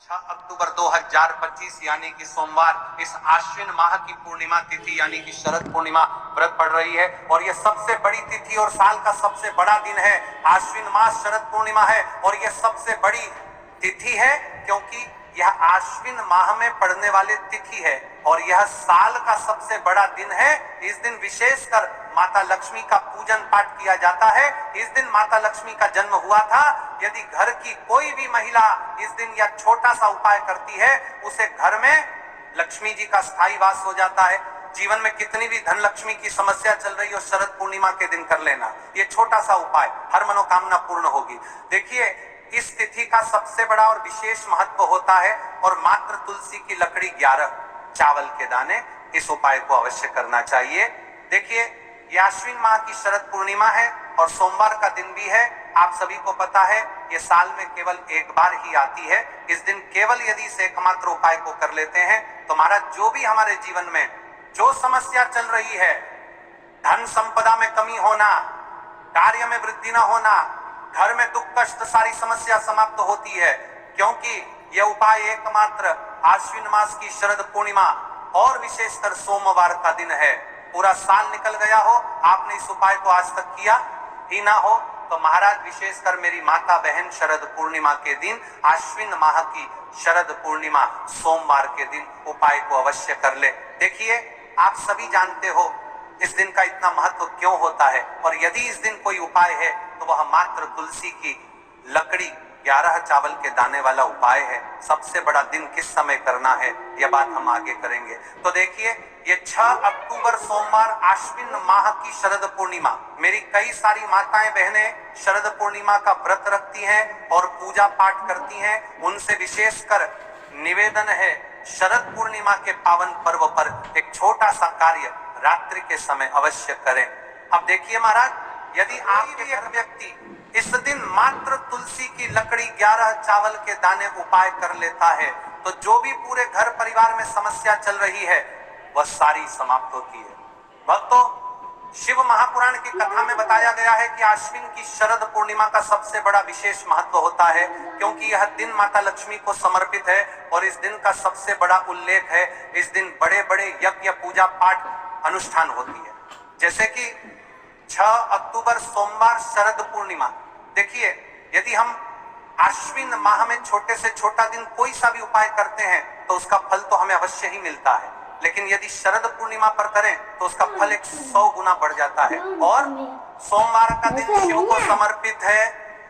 6 अक्टूबर 2025 यानी कि सोमवार इस आश्विन माह की पूर्णिमा तिथि यानी कि शरद पूर्णिमा व्रत पड़ रही है और यह सबसे बड़ी तिथि और साल का सबसे बड़ा दिन है। आश्विन मास शरद पूर्णिमा है और यह सबसे बड़ी तिथि है क्योंकि यह आश्विन माह में पड़ने वाली तिथि है और यह साल का सबसे बड़ा दिन है। इस दिन विशेषकर माता लक्ष्मी का पूजन पाठ किया जाता है। इस दिन माता लक्ष्मी का जन्म हुआ था। यदि घर की कोई भी महिला इस दिन यह छोटा सा उपाय करती है उसे घर में लक्ष्मी जी का स्थायी वास हो जाता है। जीवन में कितनी भी धन लक्ष्मी की समस्या चल रही हो, शरद पूर्णिमा के दिन कर लेना ये छोटा सा उपाय, हर मनोकामना पूर्ण होगी। देखिए, इस तिथि का सबसे बड़ा और विशेष महत्व होता है और मात्र तुलसी की लकड़ी 11 चावल के दाने, इस उपाय को अवश्य करना चाहिए। देखिए, ये आश्विन माह की शरद पूर्णिमा है और सोमवार का दिन भी है। आप सभी को पता है ये साल में केवल एक बार ही आती है। इस दिन केवल यदि इस एकमात्र उपाय को कर लेते हैं तो महाराज जो भी हमारे जीवन में जो समस्या चल रही है, धन संपदा में कमी होना, कार्य में वृद्धि न होना, घर में दुख कष्ट, सारी समस्या समाप्त होती है क्योंकि यह उपाय एकमात्र आश्विन मास की शरद पूर्णिमा और विशेषकर सोमवार का दिन है। पूरा साल निकल गया हो, आपने इस उपाय को आज तक किया ही ना हो तो महाराज विशेषकर मेरी माता बहन शरद पूर्णिमा के दिन, आश्विन माह की शरद पूर्णिमा सोमवार के दिन उपाय को अवश्य कर ले। देखिए, आप सभी जानते हो इस दिन का इतना महत्व क्यों होता है और यदि इस दिन कोई उपाय है तो वह मात्र तुलसी की लकड़ी 11 चावल के दाने वाला उपाय है। सबसे बड़ा दिन किस समय करना है यह बात हम आगे करेंगे। तो देखिए, ये 6 अक्टूबर सोमवार आश्विन माह की शरद पूर्णिमा, मेरी कई सारी माताएं बहनें शरद पूर्णिमा का व्रत रखती हैं और पूजा पाठ करती हैं। उनसे विशेषकर निवेदन है, शरद पूर्णिमा के पावन पर्व पर एक छोटा सा कार्य रात्रि के समय अवश्य करें। अब देखिए महाराज, यदि आपके घर व्यक्ति इस दिन मात्र तुलसी की लकड़ी 11 चावल के दाने उपाय कर लेता है तो जो भी पूरे घर परिवार में समस्या चल रही है वह सारी समाप्त होती है। भक्तों, शिव महापुराण की कथा में बताया गया है कि आश्विन की शरद पूर्णिमा का सबसे बड़ा विशेष महत्व होता है क्योंकि यह दिन माता लक्ष्मी को समर्पित है और इस दिन का सबसे बड़ा उल्लेख है। इस दिन बड़े बड़े यज्ञ पूजा पाठ अनुष्ठान होती है। जैसे कि 6 अक्टूबर सोमवार शरद पूर्णिमा, देखिए, यदि हम आश्विन माह में छोटे से छोटा दिन कोई सा भी उपाय करते हैं तो उसका फल तो हमें अवश्य ही मिलता है, लेकिन यदि शरद पूर्णिमा पर करें तो उसका फल 100 गुना बढ़ जाता है। और सोमवार का दिन शिव को समर्पित है।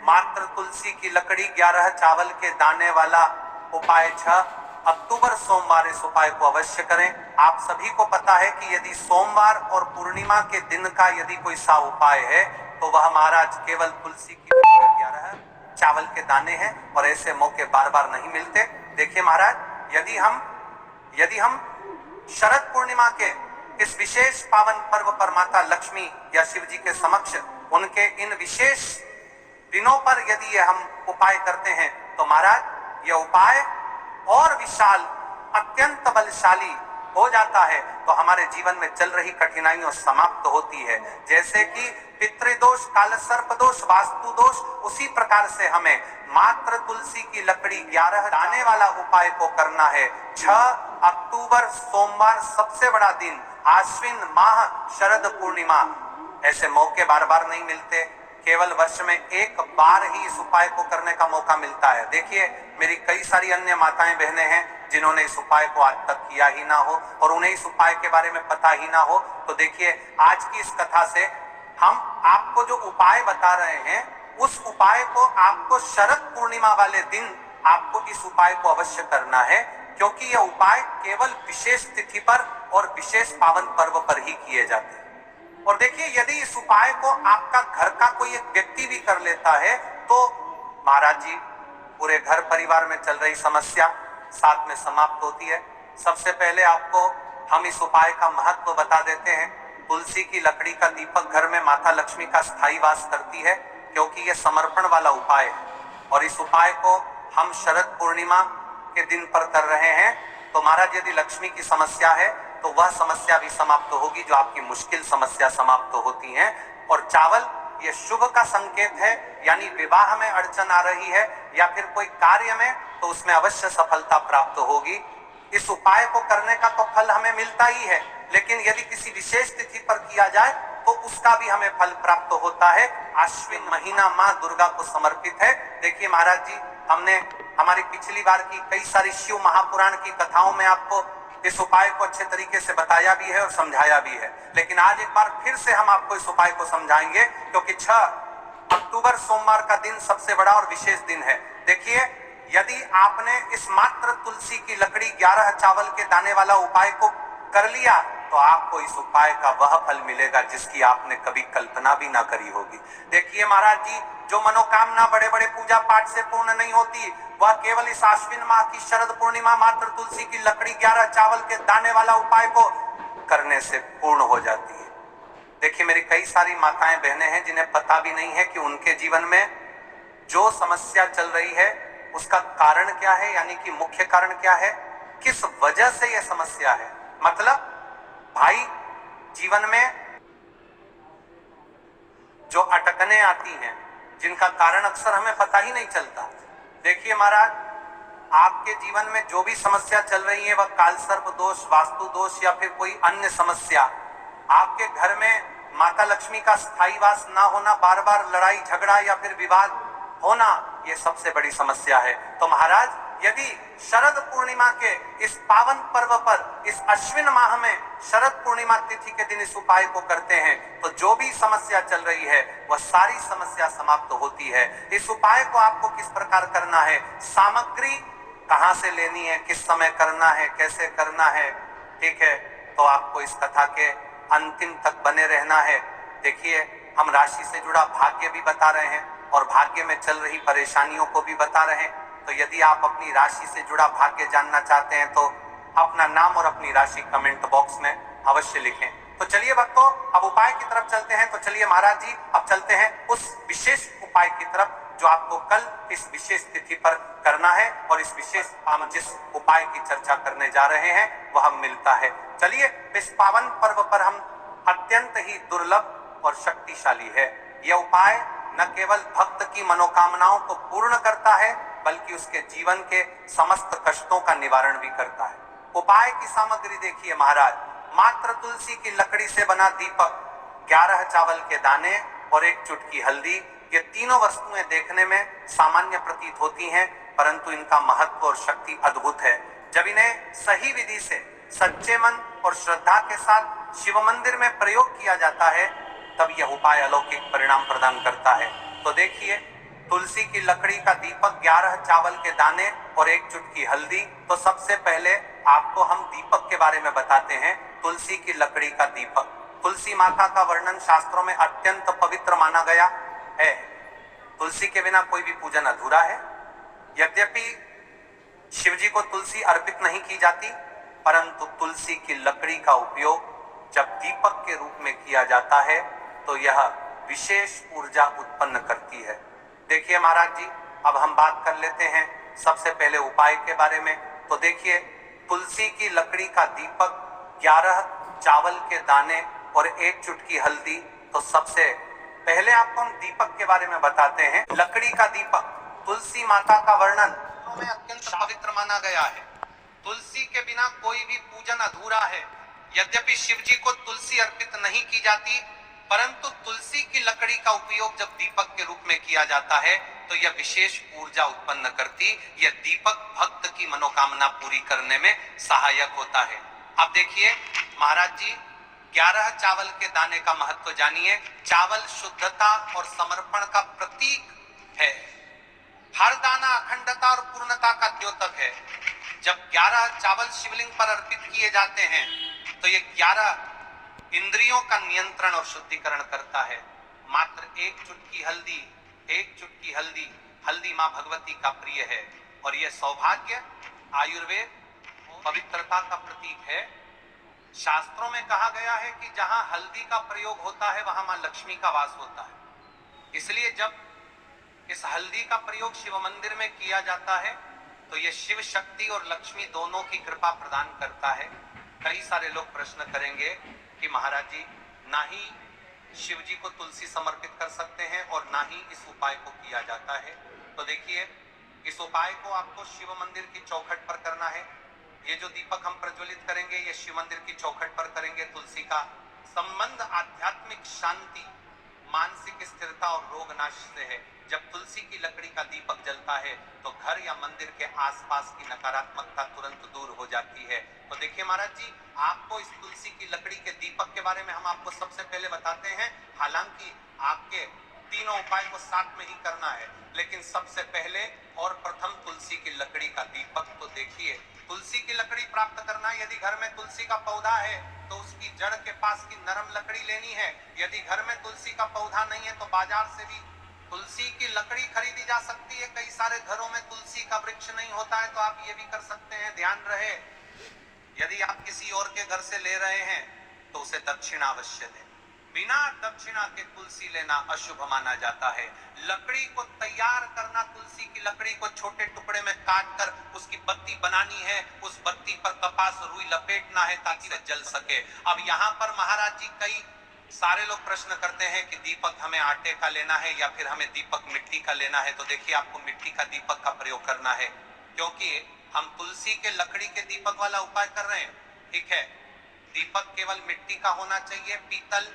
मात्र तुलसी की लकड़ी 11 चावल के दाने वाला उपाय 6 अक्टूबर सोमवार इस उपाय को अवश्य करें। आप सभी को पता है कि यदि सोमवार और पूर्णिमा के दिन का यदि कोई सा उपाय है तो वह महाराज केवल तुलसी की 11 चावल के दाने हैं और ऐसे मौके बार बार नहीं मिलते। देखिए महाराज, यदि हम शरद पूर्णिमा के इस विशेष पावन पर्व पर माता लक्ष्मी या शिव जी के समक्ष उनके इन विशेष दिनों पर यदि ये हम उपाय करते हैं तो महाराज यह उपाय और विशाल, अत्यंत बलशाली हो जाता है तो हमारे जीवन में चल रही कठिनाइयां समाप्त होती है। जैसे कि पितृदोष, काल सर्प दोष, वास्तु दोष, उसी प्रकार से हमें मात्र तुलसी की लकड़ी 11 दाने वाला उपाय को करना है। 6 अक्टूबर सोमवार सबसे बड़ा दिन, आश्विन माह शरद पूर्णिमा, ऐसे मौके बार बार नहीं मिलते। केवल वर्ष में एक बार ही इस उपाय को करने का मौका मिलता है। देखिए, मेरी कई सारी अन्य माताएं बहनें हैं जिन्होंने इस उपाय को आज तक किया ही ना हो और उन्हें इस उपाय के बारे में पता ही ना हो। तो देखिए, आज की इस कथा से हम आपको जो उपाय बता रहे हैं उस उपाय को आपको शरद पूर्णिमा वाले दिन आपको इस उपाय को अवश्य करना है क्योंकि यह उपाय केवल विशेष तिथि पर और विशेष पावन पर्व पर ही किए जाते हैं। और देखिए, यदि इस उपाय को आपका घर का कोई एक व्यक्ति भी कर लेता है तो महाराज जी पूरे घर परिवार में चल रही समस्या साथ में समाप्त होती है। सबसे पहले आपको हम इस उपाय का महत्व बता देते हैं। तुलसी की लकड़ी का दीपक घर में माता लक्ष्मी का स्थायी वास करती है क्योंकि यह समर्पण वाला उपाय है और इस उपाय को हम शरद पूर्णिमा के दिन पर कर रहे हैं तो महाराज यदि लक्ष्मी की समस्या है तो वह समस्या भी समाप्त होगी, जो आपकी मुश्किल समस्या समाप्त होती है। और चावल ये शुभ का संकेत है, यानी विवाह में अड़चन आ रही है या फिर कोई कार्य में तो उसमें अवश्य सफलता प्राप्त होगी। इस उपाय को करने का तो फल हमें मिलता ही है, लेकिन यदि किसी विशेष तिथि पर किया जाए तो उसका भी हमें फल प्राप्त होता है। आश्विन महीना माँ दुर्गा को समर्पित है। देखिए महाराज जी, हमने हमारी पिछली बार की कई सारी शिव महापुराण की कथाओं में आपको इस उपाय को अच्छे तरीके से बताया भी है और समझाया भी है, लेकिन आज एक बार फिर से हम आपको इस उपाय को समझाएंगे, क्योंकि 6 अक्टूबर सोमवार का दिन सबसे बड़ा और विशेष दिन है। देखिए, यदि आपने इस मात्र तुलसी की लकड़ी 11 चावल के दाने वाला उपाय को कर लिया तो आपको इस उपाय का वह फल मिलेगा जिसकी आपने कभी कल्पना भी ना करी होगी। देखिए महाराज जी, जो मनोकामना बड़े बड़े पूजा पाठ से पूर्ण नहीं होती, वह केवल इस आश्विन माह की शरद पूर्णिमा मात्र तुलसी की लकड़ी 11 चावल के दाने वाला उपाय को करने से पूर्ण हो जाती है। देखिए, मेरी कई सारी माताएं बहनें हैं जिन्हें पता भी नहीं है कि उनके जीवन में जो समस्या चल रही है उसका कारण क्या है, यानी कि मुख्य कारण क्या है, किस वजह से यह समस्या है। मतलब भाई, जीवन में जो अटकने आती हैं जिनका कारण अक्सर हमें पता ही नहीं चलता। देखिए महाराज, आपके जीवन में जो भी समस्या चल रही है, वह कालसर्प दोष, वास्तु दोष या फिर कोई अन्य समस्या, आपके घर में माता लक्ष्मी का स्थायी वास ना होना, बार बार लड़ाई झगड़ा या फिर विवाद होना, ये सबसे बड़ी समस्या है। तो महाराज, यदि शरद पूर्णिमा के इस पावन पर्व पर, इस अश्विन माह में शरद पूर्णिमा तिथि के दिन इस उपाय को करते हैं तो जो भी समस्या चल रही है वह सारी समस्या समाप्त होती है। इस उपाय को आपको किस प्रकार करना है, सामग्री कहां से लेनी है, किस समय करना है, कैसे करना है, ठीक है, तो आपको इस कथा के अंतिम तक बने रहना है। देखिए, हम राशि से जुड़ा भाग्य भी बता रहे हैं और भाग्य में चल रही परेशानियों को भी बता रहे हैं। तो यदि आप अपनी राशि से जुड़ा भाग्य जानना चाहते हैं तो अपना नाम और अपनी राशि कमेंट बॉक्स में अवश्य लिखें। तो चलिए भक्तों, अब उपाय की तरफ चलते हैं। तो चलिए महाराज जी, अब चलते हैं उस विशेष उपाय की तरफ जो आपको कल इस विशेष तिथि पर करना है, और इस विशेष हम जिस उपाय की चर्चा करने जा रहे हैं वह मिलता है। चलिए, इस पावन पर्व पर हम अत्यंत ही दुर्लभ और शक्तिशाली है। यह उपाय न केवल भक्त की मनोकामनाओं को पूर्ण करता है बल्कि उसके जीवन के समस्त कष्टों का निवारण भी करता है। उपाय की सामग्री देखिए महाराज, मात्र तुलसी की लकड़ी से बना दीपक, 11 चावल के दाने और 1 चुटकी हल्दी। ये तीनों वस्तुएं देखने में सामान्य प्रतीत होती हैं, परंतु इनका महत्व और शक्ति अद्भुत है। जब इन्हें सही विधि से, सच्चे मन और श्रद्धा के साथ शिव मंदिर में प्रयोग किया जाता है तब यह उपाय अलौकिक परिणाम प्रदान करता है। तो देखिए, तुलसी की लकड़ी का दीपक, 11 चावल के दाने और 1 चुटकी हल्दी। तो सबसे पहले आपको हम दीपक के बारे में बताते हैं। तुलसी की लकड़ी का दीपक, तुलसी माता का वर्णन शास्त्रों में अत्यंत पवित्र माना गया है। तुलसी के बिना कोई भी पूजन अधूरा है। यद्यपि शिव जी को तुलसी अर्पित नहीं की जाती, परंतु तुलसी की लकड़ी का उपयोग जब दीपक के रूप में किया जाता है तो यह विशेष ऊर्जा उत्पन्न करती है। देखिए महाराज जी, अब हम बात कर लेते हैं सबसे पहले उपाय के बारे में। तो देखिए, तुलसी की लकड़ी का दीपक, 11 चावल के दाने और 1 चुटकी हल्दी। तो सबसे पहले आपको हम दीपक के बारे में बताते हैं। लकड़ी का दीपक, तुलसी माता का वर्णन में अत्यंत पवित्र माना गया है। तुलसी के बिना कोई भी पूजन अधूरा है। यद्यपि शिव जी को तुलसी अर्पित नहीं की जाती, परंतु तुलसी की लकड़ी का उपयोग जब दीपक के रूप में किया जाता है तो यह विशेष ऊर्जा उत्पन्न करती। यह दीपक भक्त की मनोकामना पूरी करने में सहायक होता है। अब देखिए महाराज जी, 11 चावल के दाने का महत्व जानिए। चावल शुद्धता और समर्पण का प्रतीक है। हर दाना अखंडता और पूर्णता का द्योतक है। जब 11 चावल शिवलिंग पर अर्पित किए जाते हैं तो ये 11 इंद्रियों का नियंत्रण और शुद्धिकरण करता है। मात्र 1 चुटकी हल्दी, 1 चुटकी हल्दी, हल्दी मां भगवती का प्रिय है और यह सौभाग्य, आयुर्वेद, पवित्रता का प्रतीक है। शास्त्रों में कहा गया है कि जहां हल्दी का प्रयोग होता है वहां मां लक्ष्मी का वास होता है। इसलिए जब इस हल्दी का प्रयोग शिव मंदिर में किया जाता है तो यह शिव शक्ति और लक्ष्मी दोनों की कृपा प्रदान करता है। कई सारे लोग प्रश्न करेंगे कि महाराज जी, ना ही शिव जी को तुलसी समर्पित कर सकते हैं और ना ही इस उपाय को किया जाता है। तो देखिए, इस उपाय को आपको शिव मंदिर की चौखट पर करना है। ये जो दीपक हम प्रज्वलित करेंगे ये शिव मंदिर की चौखट पर करेंगे। तुलसी का संबंध आध्यात्मिक शांति, मानसिक स्थिरता और रोग नाश से है। जब तुलसी की लकड़ी का दीपक जलता है तो घर या मंदिर के आसपास की नकारात्मकता तुरंत दूर हो जाती है। तो देखिए महाराज जी, आपको इस तुलसी की लकड़ी के दीपक के बारे में हम आपको सबसे पहले बताते हैं। हालांकि आपके तीनों उपाय को साथ में ही करना है, लेकिन सबसे पहले और प्रथम तुलसी की लकड़ी का दीपक। तो देखिए, तुलसी की लकड़ी प्राप्त करना, यदि घर में तुलसी का पौधा है तो उसकी जड़ के पास की नरम लकड़ी लेनी है। यदि घर में तुलसी का पौधा नहीं है तो बाजार से भी तुलसी की लकड़ी खरीदी जा सकती है। कई सारे घरों में तुलसी का वृक्ष नहीं होता है, तो आप ये भी कर सकते हैं। ध्यान रहे, यदि आप किसी और के घर से ले रहे हैं तो उसे दक्षिणा अवश्य दें। बिना दक्षिणा के तुलसी लेना अशुभ माना जाता है। लकड़ी को तैयार करना, तुलसी की लकड़ी को छोटे टुकड़े में काट कर उसकी बत्ती बनानी है। उस बत्ती पर कपास रुई लपेटना है ताकि वह जल सके। अब यहाँ पर महाराज जी, कई सारे लोग प्रश्न करते हैं कि दीपक हमें आटे का लेना है या फिर हमें दीपक मिट्टी का लेना है। तो देखिए, आपको मिट्टी का दीपक का प्रयोग करना है, क्योंकि हम तुलसी के लकड़ी के दीपक वाला उपाय कर रहे हैं। ठीक है, दीपक केवल मिट्टी का होना चाहिए। पीतल,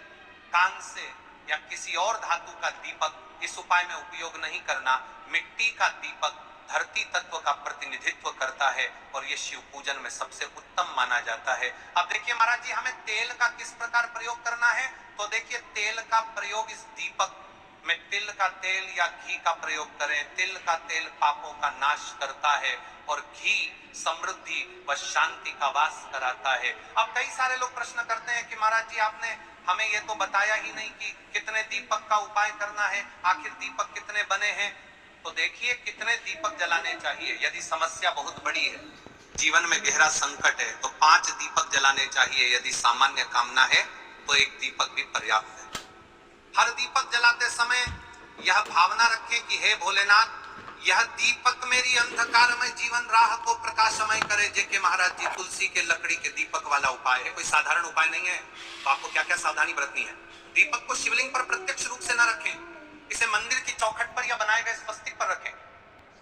कांस्य या किसी और धातु का दीपक इस उपाय में उपयोग नहीं करना। मिट्टी का दीपक धरती तत्व का प्रतिनिधित्व करता है और ये शिव पूजन में सबसे उत्तम माना जाता है। अब देखिए महाराज जी, हमें तेल का किस प्रकार प्रयोग करना है। तो देखिए, तेल का प्रयोग इस दीपक में तिल का तेल या घी का प्रयोग करें। तिल का तेल पापों का नाश करता है और घी समृद्धि व शांति का वास कराता है। अब कई सारे लोग प्रश्न करते हैं कि महाराज जी, आपने हमें ये तो बताया ही नहीं कि कितने दीपक का उपाय करना है, आखिर दीपक कितने बने हैं। तो देखिए, कितने दीपक जलाने चाहिए। यदि समस्या बहुत बड़ी है, जीवन में गहरा संकट है, तो 5 दीपक जलाने चाहिए। यदि सामान्य कामना है तो 1 दीपक भी पर्याप्त है। हर दीपक जलाते समय यह भावना रखें कि हे भोलेनाथ, यह दीपक मेरी अंधकारमय जीवन राह को प्रकाशमय करे। जेके महाराज जी, तुलसी के लकड़ी के दीपक वाला उपाय है, कोई साधारण उपाय नहीं है। तो आपको क्या क्या सावधानी बरतनी है। दीपक को शिवलिंग पर प्रत्यक्ष रूप से न रखें, इसे मंदिर की चौखट पर या बनाए गए स्वस्तिक पर रखें।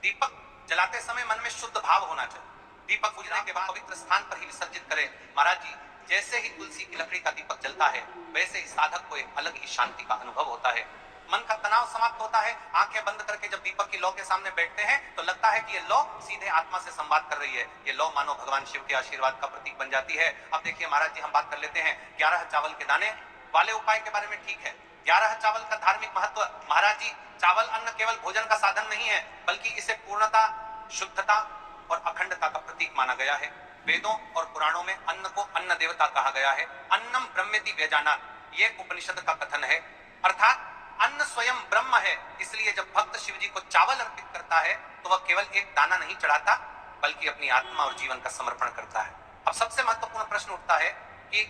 दीपक जलाते समय मन में शुद्ध भाव होना चाहिए। दीपक बुझने के बाद पवित्र स्थान पर ही विसर्जित करें। महाराज जी, जैसे ही तुलसी की लकड़ी का दीपक जलता है, वैसे ही साधक को एक अलग ही शांति का अनुभव होता है। मन का तनाव समाप्त होता है। आंखें बंद करके जब दीपक की लौ के सामने बैठते हैं तो लगता है कि ये लौ सीधे आत्मा से संवाद कर रही है। ये लौ मानो भगवान शिव के आशीर्वाद का प्रतीक बन जाती है। अब देखिए महाराज जी, हम बात कर लेते हैं 11 चावल के दाने वाले उपाय के बारे में। ठीक है, 11 चावल का धार्मिक महत्व। महाराज जी, चावल अन्न केवल भोजन का साधन नहीं है, बल्कि इसे पूर्णता, शुद्धता और अखंडता का प्रतीक माना गया है। वेदों और पुराणों में अन्न को अन्न देवता कहा गया है। अन्नम ब्रह्मेति व्यजानात्, ये उपनिषद का कथन है। अर्थात अन्न स्वयं ब्रह्म है। इसलिए जब भक्त शिव जी को चावल अर्पित करता है तो वह केवल एक दाना नहीं चढ़ाता, बल्कि अपनी आत्मा और जीवन का समर्पण करता है। अब सबसे महत्वपूर्ण प्रश्न उठता है कि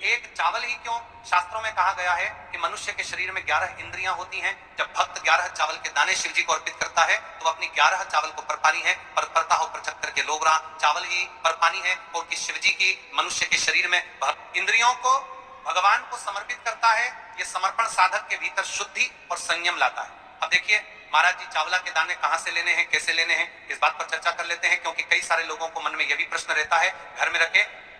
एक चावल ही क्यों। शास्त्रों में कहा गया है कि मनुष्य के शरीर में 11 इंद्रियां होती हैं। जब भक्त 11 चावल के दाने शिव जी को अर्पित करता है तो वह अपनी 11 चावल को परपानी है, पर करता हो प्रचक्कर के लोगरा चावल ही परपानी है, और कि शिव जी की मनुष्य के शरीर में इंद्रियों को भगवान को समर्पित करता है। यह समर्पण साधक के भीतर शुद्धि और संयम लाता है। अब देखिए महाराज जी, चावला के दाने कहां से लेने हैं, कैसे लेने हैं, इस बात पर चर्चा कर लेते हैं, क्योंकि कई सारे लोगों को मन में यह भी प्रश्न रहता है। घर में रखे